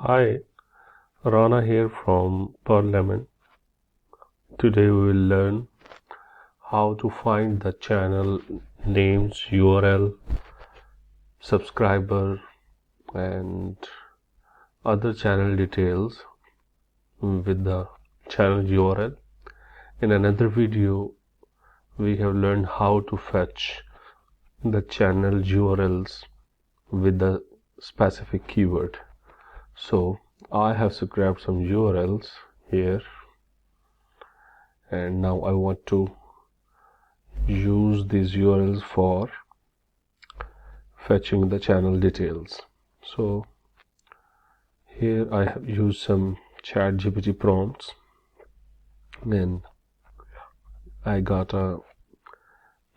Hi, Rana here from Pearl Lemon. Today we will learn how to find the channel names, URL, subscriber, and other channel details with the channel URL. In another video, we have learned how to fetch the channel URLs with the specific keyword. So I have grabbed some URLs here, and now I want to use these URLs for fetching the channel details. So here I have used some ChatGPT prompts, and I got a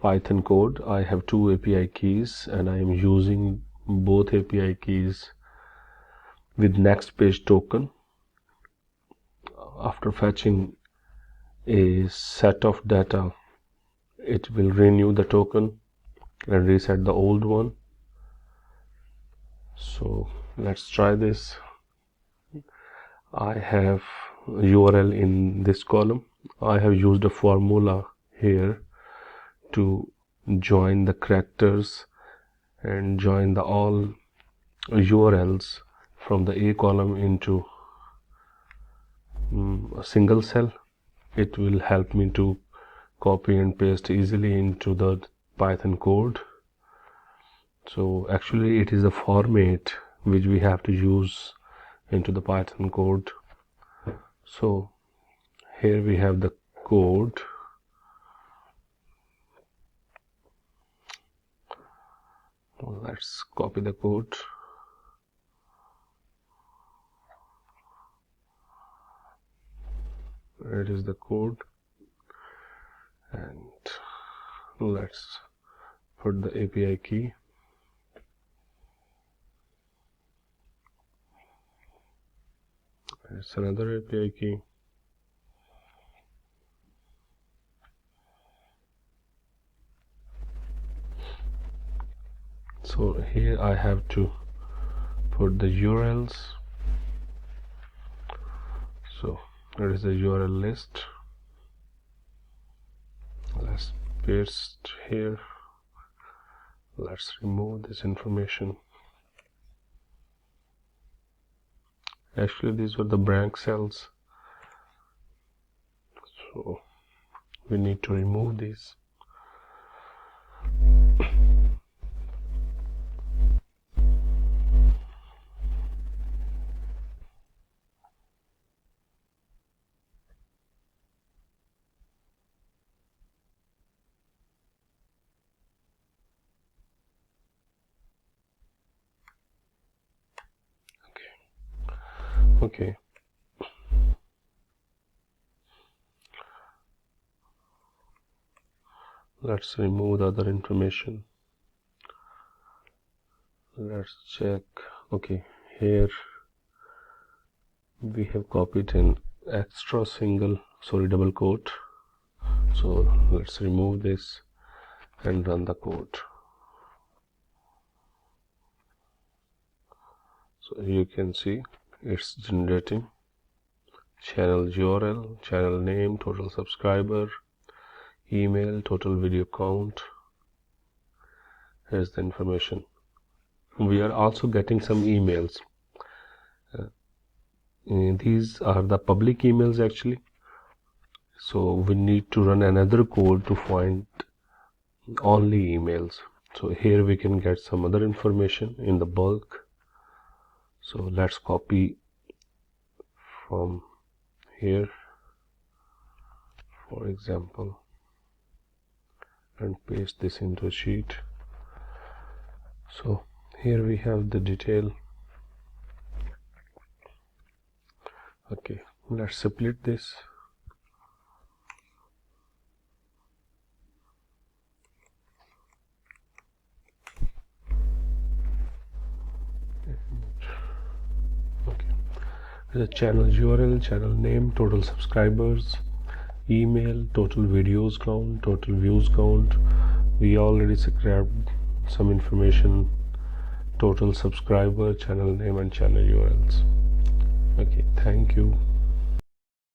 Python code. I have two API keys, and I am using both API keys with next page token. After fetching a set of data, it will renew the token and reset the old one. So let's try this. I have URL in this column. I have used a formula here to join the characters and join the all URLs from the A column into a single cell. It will help me to copy and paste easily into the Python code. So actually it is a format which we have to use into the Python code. So here we have the code. Let's copy the code. It is the code, and let's put the API key. It's another API key. So here I have to put the URLs. So there is a URL list. Let's paste here. Let's remove this information. Actually these were the blank cells, so we need to remove these. Okay. Let's remove the other information. Let's check. Okay, here we have copied an extra double quote. So let's remove this and run the code. So you can see it's generating channel URL, channel name, total subscriber, email, total video count. Here's the information. We are also getting some emails. These are the public emails actually. So we need to run another code to find only emails. So here we can get some other information in the bulk. So let's copy from here, for example, and paste this into a sheet. So here we have the detail. Okay, let's split this. Okay, the channel URL, channel name, total subscribers, email, total videos count, total views count. We already grabbed some information, total subscriber, channel name, and channel URLs. Okay, thank you.